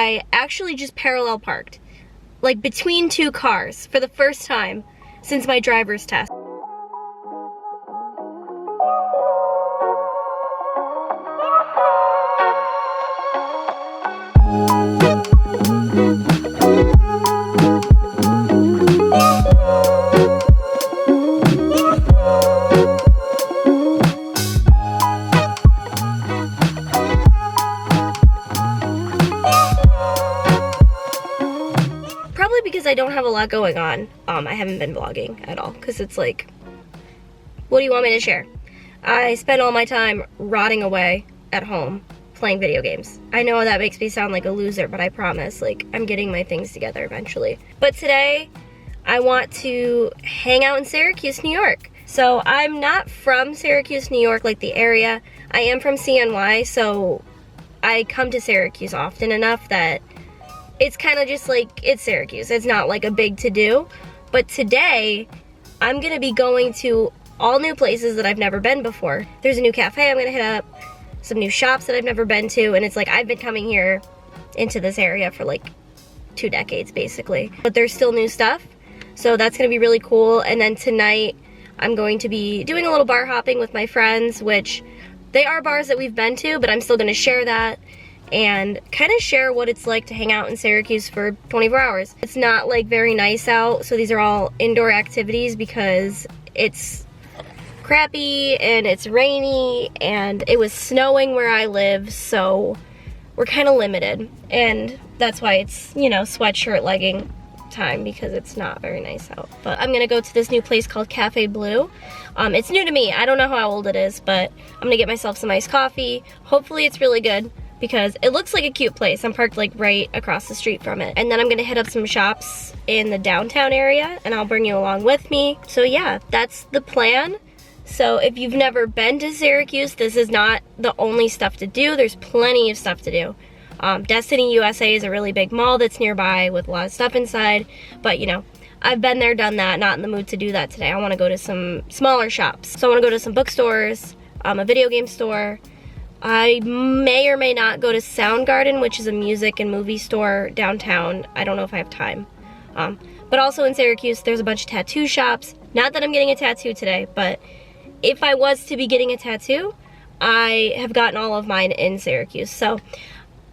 I actually just parallel parked, like between two cars for the first time since my driver's test. Because I don't have a lot going on. I haven't been vlogging at all because it's like, what do you want me to share? I spend all my time rotting away at home playing video games. I know that makes me sound like a loser, but I promise, like, I'm getting my things together eventually. But today, I want to hang out in Syracuse, New York. So I'm not from Syracuse, New York, like the area. I am from CNY, so I come to Syracuse often enough that it's kind of just like, it's Syracuse. It's not like a big to-do. But today, I'm gonna be going to all new places that I've never been before. There's a new cafe I'm gonna hit up, some new shops that I've never been to, and it's like, I've been coming here into this area for like 2 decades, basically. But there's still new stuff, so that's gonna be really cool. And then tonight, I'm going to be doing a little bar hopping with my friends, which they are bars that we've been to, but I'm still gonna share that and kind of share what it's like to hang out in Syracuse for 24 hours. It's not like very nice out, so these are all indoor activities because it's crappy and it's rainy and it was snowing where I live, so we're kind of limited. And that's why it's, you know, sweatshirt legging time because it's not very nice out. But I'm gonna go to this new place called Cafe Blue. It's new to me. I don't know how old it is, but I'm gonna get myself some iced coffee. Hopefully it's really good, because it looks like a cute place. I'm parked like right across the street from it. And then I'm gonna hit up some shops in the downtown area and I'll bring you along with me. So yeah, that's the plan. So if you've never been to Syracuse, this is not the only stuff to do. There's plenty of stuff to do. Destiny USA is a really big mall that's nearby with a lot of stuff inside. But you know, I've been there, done that, not in the mood to do that today. I wanna go to some smaller shops. So I wanna go to some bookstores, a video game store. I may or may not go to Soundgarden, which is a music and movie store downtown. I don't know if I have time. But also in Syracuse, there's a bunch of tattoo shops. Not that I'm getting a tattoo today, but if I was to be getting a tattoo, I have gotten all of mine in Syracuse. So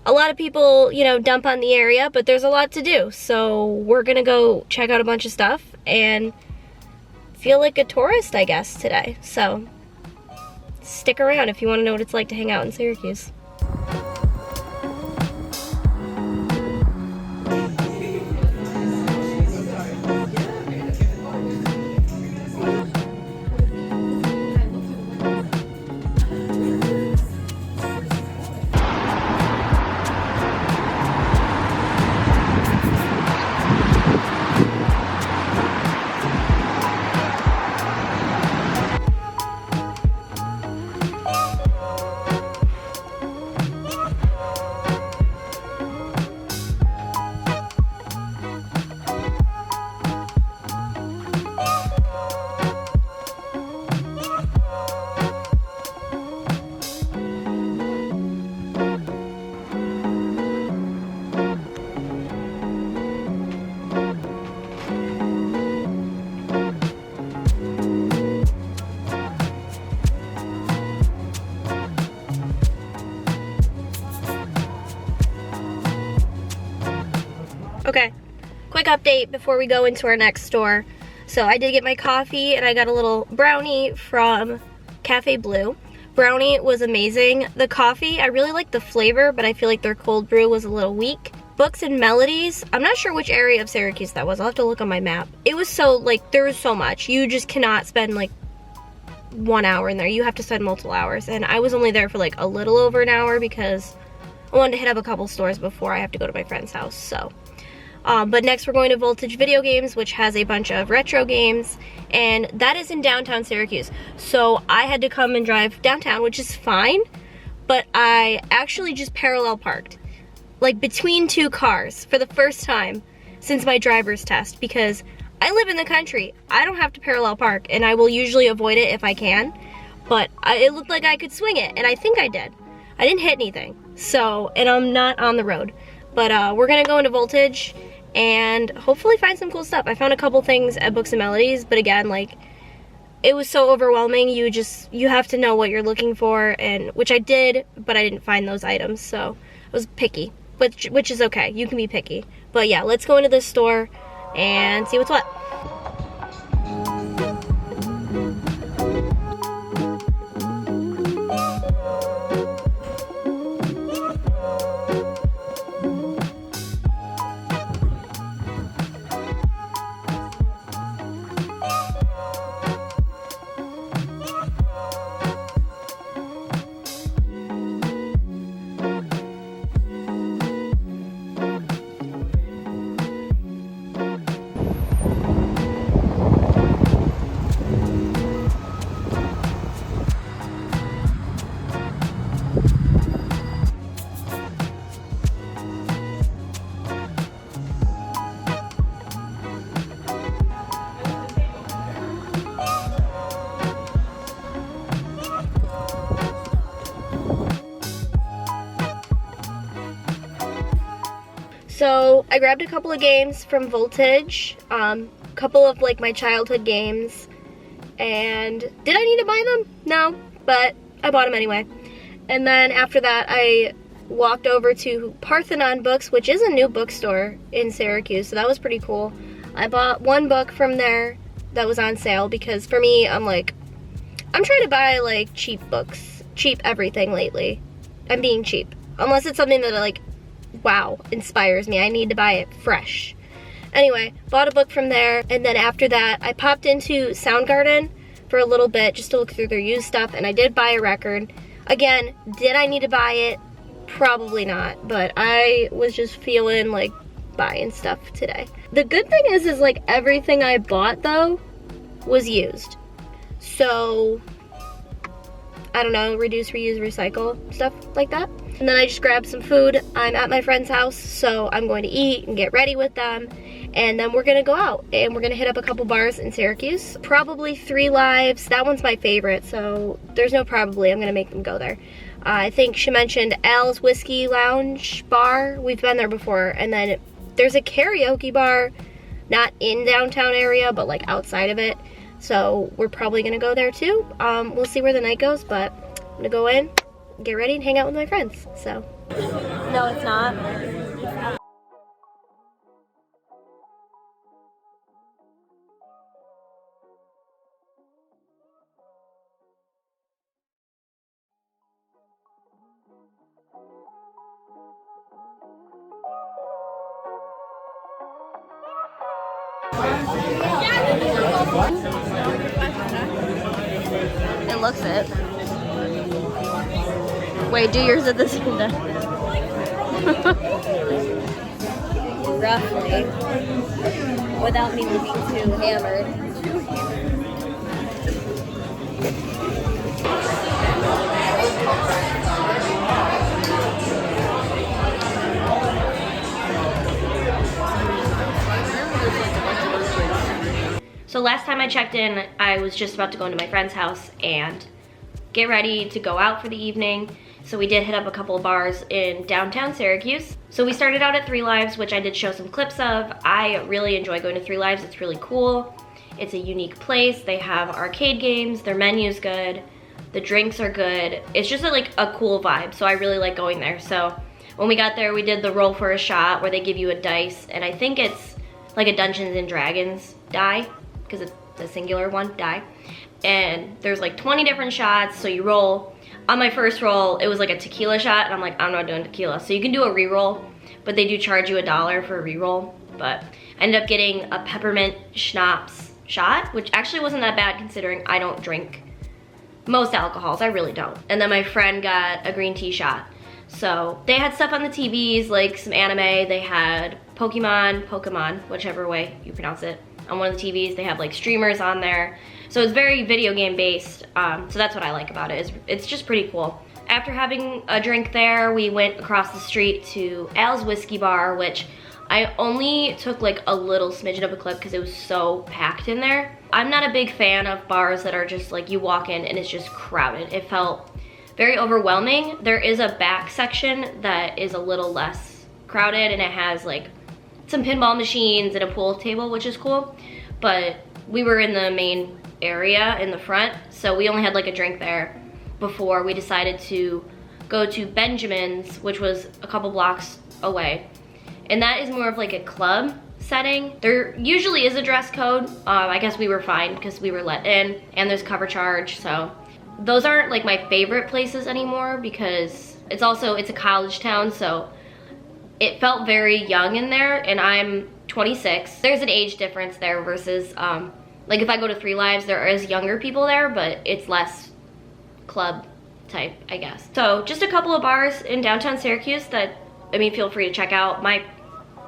a lot of people, you know, dump on the area, but there's a lot to do. So we're gonna go check out a bunch of stuff and feel like a tourist, I guess, today. So stick around if you want to know what it's like to hang out in Syracuse. Okay, quick update before we go into our next store. So I did get my coffee and I got a little brownie from Cafe Blue. Brownie was amazing. The coffee, I really like the flavor, but I feel like their cold brew was a little weak. Books and Melodies, I'm not sure which area of Syracuse that was. I'll have to look on my map. It was so, like, there was so much. You just cannot spend like 1 hour in there. You have to spend multiple hours. And I was only there for like a little over an hour because I wanted to hit up a couple stores before I have to go to my friend's house, so. But next we're going to Voltage Video Games, which has a bunch of retro games, and that is in downtown Syracuse. So I had to come and drive downtown, which is fine, but I actually just parallel parked, like between two cars for the first time since my driver's test, because I live in the country. I don't have to parallel park, and I will usually avoid it if I can, but it looked like I could swing it, and I think I did. I didn't hit anything, so, and I'm not on the road. But we're gonna go into Voltage and hopefully find some cool stuff. I found a couple things at Books and Melodies, but again, like, it was so overwhelming. You have to know what you're looking for, and which I did, but I didn't find those items, so I was picky, which is okay. You can be picky. But yeah, let's go into this store and see what's what. So I grabbed a couple of games from Voltage, a couple of like my childhood games, and did I need to buy them? No, but I bought them anyway. And then after that I walked over to Parthenon Books, which is a new bookstore in Syracuse, so that was pretty cool. I bought one book from there that was on sale because for me, I'm trying to buy like cheap books, cheap everything lately. I'm being cheap, unless it's something that like, wow, inspires me. I need to buy it fresh. Anyway, bought a book from there, and then after that, I popped into Soundgarden for a little bit just to look through their used stuff, and I did buy a record. Again, did I need to buy it? Probably not, but I was just feeling like buying stuff today. The good thing is like everything I bought though was used. So, I don't know, reduce, reuse, recycle, stuff like that. And then I just grabbed some food. I'm at my friend's house, so I'm going to eat and get ready with them. And then we're gonna go out and we're gonna hit up a couple bars in Syracuse. Probably 3 Lives, that one's my favorite, so there's no probably, I'm gonna make them go there. I think she mentioned Al's Whiskey Lounge Bar. We've been there before. And then there's a karaoke bar, not in downtown area, but like outside of it. So we're probably gonna go there too. We'll see where the night goes, but I'm gonna go in, get ready, and hang out with my friends, so. No, it's not. It looks it. Wait, do yours at the same time. Roughly. Without me looking too hammered. So last time I checked in, I was just about to go into my friend's house and get ready to go out for the evening. So we did hit up a couple of bars in downtown Syracuse. So we started out at 3 Lives, which I did show some clips of. I really enjoy going to 3 Lives, it's really cool. It's a unique place, they have arcade games, their menu's good, the drinks are good. It's just like a cool vibe, so I really like going there. So when we got there, we did the roll for a shot where they give you a dice, and I think it's like a Dungeons and Dragons die, because it's the singular one, die. And there's like 20 different shots, so you roll. On my first roll, it was like a tequila shot, and I'm like, I'm not doing tequila. So you can do a re-roll, but they do charge you $1 for a re-roll. But I ended up getting a peppermint schnapps shot, which actually wasn't that bad considering I don't drink most alcohols, I really don't. And then my friend got a green tea shot. So they had stuff on the TVs, like some anime, they had Pokemon, whichever way you pronounce it. On one of the TVs, they have like streamers on there. So it's very video game based, so that's what I like about it. It's just pretty cool. After having a drink there, we went across the street to Al's Whiskey Bar, which I only took like a little smidgen of a clip because it was so packed in there. I'm not a big fan of bars that are just like you walk in and it's just crowded. It felt very overwhelming. There is a back section that is a little less crowded, and it has like some pinball machines and a pool table, which is cool. But we were in the main area in the front, so we only had like a drink there before we decided to go to Benjamin's, which was a couple blocks away. And that is more of like a club setting. There usually is a dress code. I guess we were fine because we were let in, and there's cover charge. So those aren't like my favorite places anymore because it's a college town, so it felt very young in there, and I'm 26. There's an age difference there versus like if I go to Three Lives, there is younger people there, but it's less club type, I guess. So just a couple of bars in downtown Syracuse that, I mean, feel free to check out. My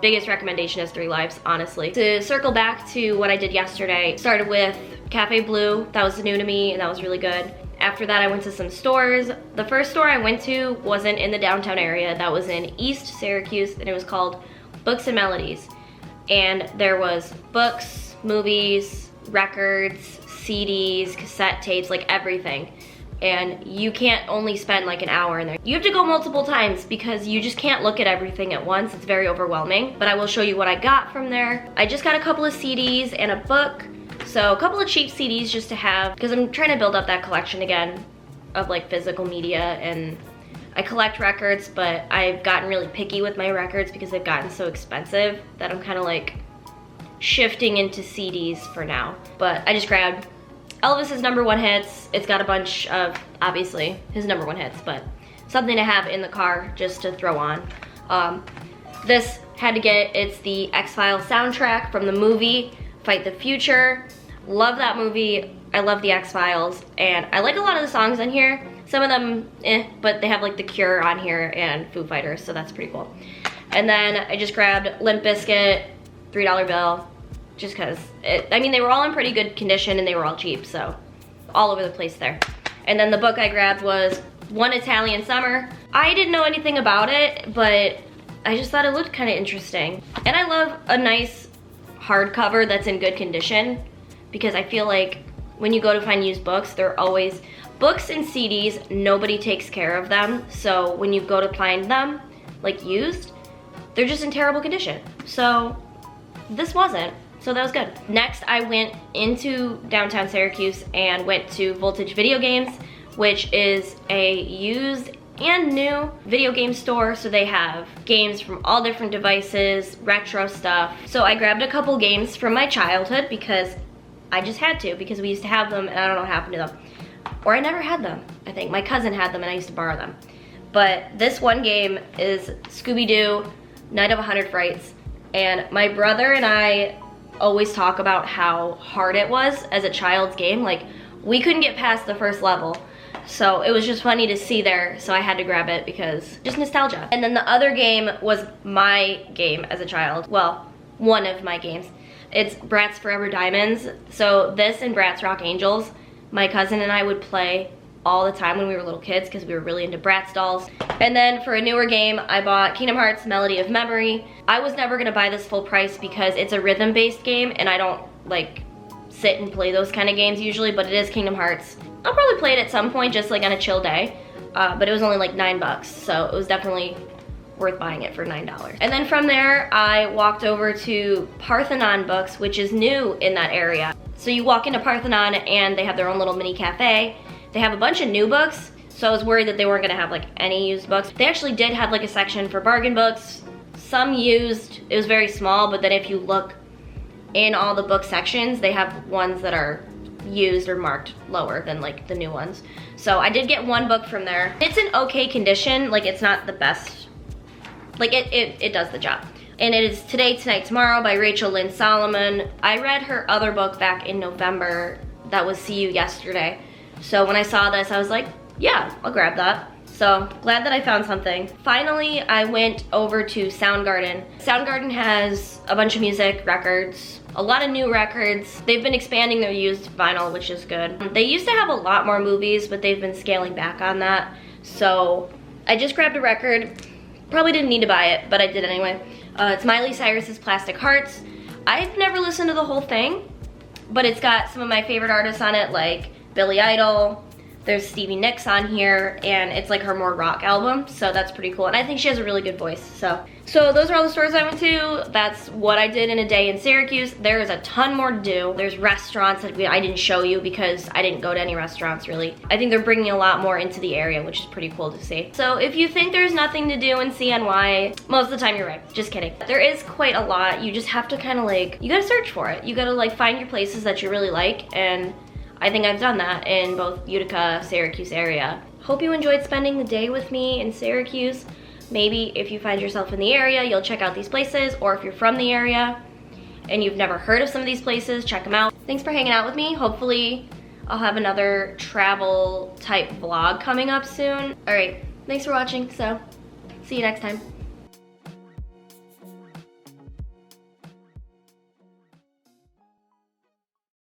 biggest recommendation is Three Lives, honestly. To circle back to what I did yesterday, started with Cafe Blue. That was new to me, and that was really good. After that, I went to some stores. The first store I went to wasn't in the downtown area. That was in East Syracuse, and it was called Books and Melodies. And there was books, movies, records, CDs, cassette tapes, like everything. And you can't only spend like an hour in there. You have to go multiple times because you just can't look at everything at once. It's very overwhelming. But I will show you what I got from there. I just got a couple of CDs and a book. So a couple of cheap CDs just to have, because I'm trying to build up that collection again of like physical media. And I collect records, but I've gotten really picky with my records because they've gotten so expensive that I'm kind of like shifting into CDs for now. But I just grabbed Elvis's #1 hits. It's got a bunch of, obviously, his #1 hits, but something to have in the car just to throw on. This had to get, it's the X-Files soundtrack from the movie Fight the Future. Love that movie. I love the X-Files, and I like a lot of the songs on here. Some of them, but they have like The Cure on here and Foo Fighters, so that's pretty cool. And then I just grabbed Limp Bizkit, $3 bill, just cause, I mean, they were all in pretty good condition and they were all cheap, so all over the place there. And then the book I grabbed was One Italian Summer. I didn't know anything about it, but I just thought it looked kind of interesting. And I love a nice hardcover that's in good condition, because I feel like when you go to find used books, they're always, books and CDs, nobody takes care of them. So when you go to find them, like used, they're just in terrible condition. So this wasn't. So that was good. Next, I went into downtown Syracuse and went to Voltage Video Games, which is a used and new video game store. So they have games from all different devices, retro stuff. So I grabbed a couple games from my childhood because I just had to, because we used to have them and I don't know what happened to them. Or I never had them, I think. My cousin had them and I used to borrow them. But this one game is Scooby-Doo, Night of 100 Frights. And my brother and I always talk about how hard it was as a child's game. Like, we couldn't get past the first level. So it was just funny to see there, so I had to grab it because just nostalgia. And then the other game was my game as a child. Well, one of my games. It's Bratz Forever Diamonds. So this and Bratz Rock Angels, my cousin and I would play all the time when we were little kids because we were really into Bratz dolls. And then for a newer game, I bought Kingdom Hearts Melody of Memory. I was never gonna buy this full price because it's a rhythm-based game and I don't like sit and play those kind of games usually, but it is Kingdom Hearts. I'll probably play it at some point just like on a chill day, but it was only like $9, so it was definitely worth buying it for $9. And then from there, I walked over to Parthenon Books, which is new in that area. So you walk into Parthenon and they have their own little mini cafe. They have a bunch of new books, so I was worried that they weren't gonna have like any used books. They actually did have like a section for bargain books, some used. It was very small, but then if you look in all the book sections, they have ones that are used or marked lower than like the new ones. So I did get one book from there. It's in okay condition, like it's not the best, like it does the job. And it is Today, Tonight, Tomorrow by Rachel Lynn Solomon. I read her other book back in November, that was See You Yesterday. So when I saw this, I was like, yeah, I'll grab that. So glad that I found something. Finally, I went over to Soundgarden. Soundgarden has a bunch of music, records, a lot of new records. They've been expanding their used vinyl, which is good. They used to have a lot more movies, but they've been scaling back on that. So I just grabbed a record. Probably didn't need to buy it, but I did anyway. It's Miley Cyrus's Plastic Hearts. I've never listened to the whole thing, but it's got some of my favorite artists on it, like Billy Idol, There's Stevie Nicks on here, and it's like her more rock album, so that's pretty cool. And I think she has a really good voice, so those are all the stores I went to. That's what I did in a day in Syracuse. There is a ton more to do. There's restaurants that I didn't show you because I didn't go to any restaurants really. I think they're bringing a lot more into the area, which is pretty cool to see. So if you think there's nothing to do in CNY, most of the time you're right. Just kidding. There is quite a lot. You just have to kind of like, you gotta search for it. You gotta like find your places that you really like, and I think I've done that in both Utica, Syracuse area. Hope you enjoyed spending the day with me in Syracuse. Maybe if you find yourself in the area, you'll check out these places, or if you're from the area and you've never heard of some of these places, check them out. Thanks for hanging out with me. Hopefully I'll have another travel type vlog coming up soon. All right, thanks for watching, so see you next time.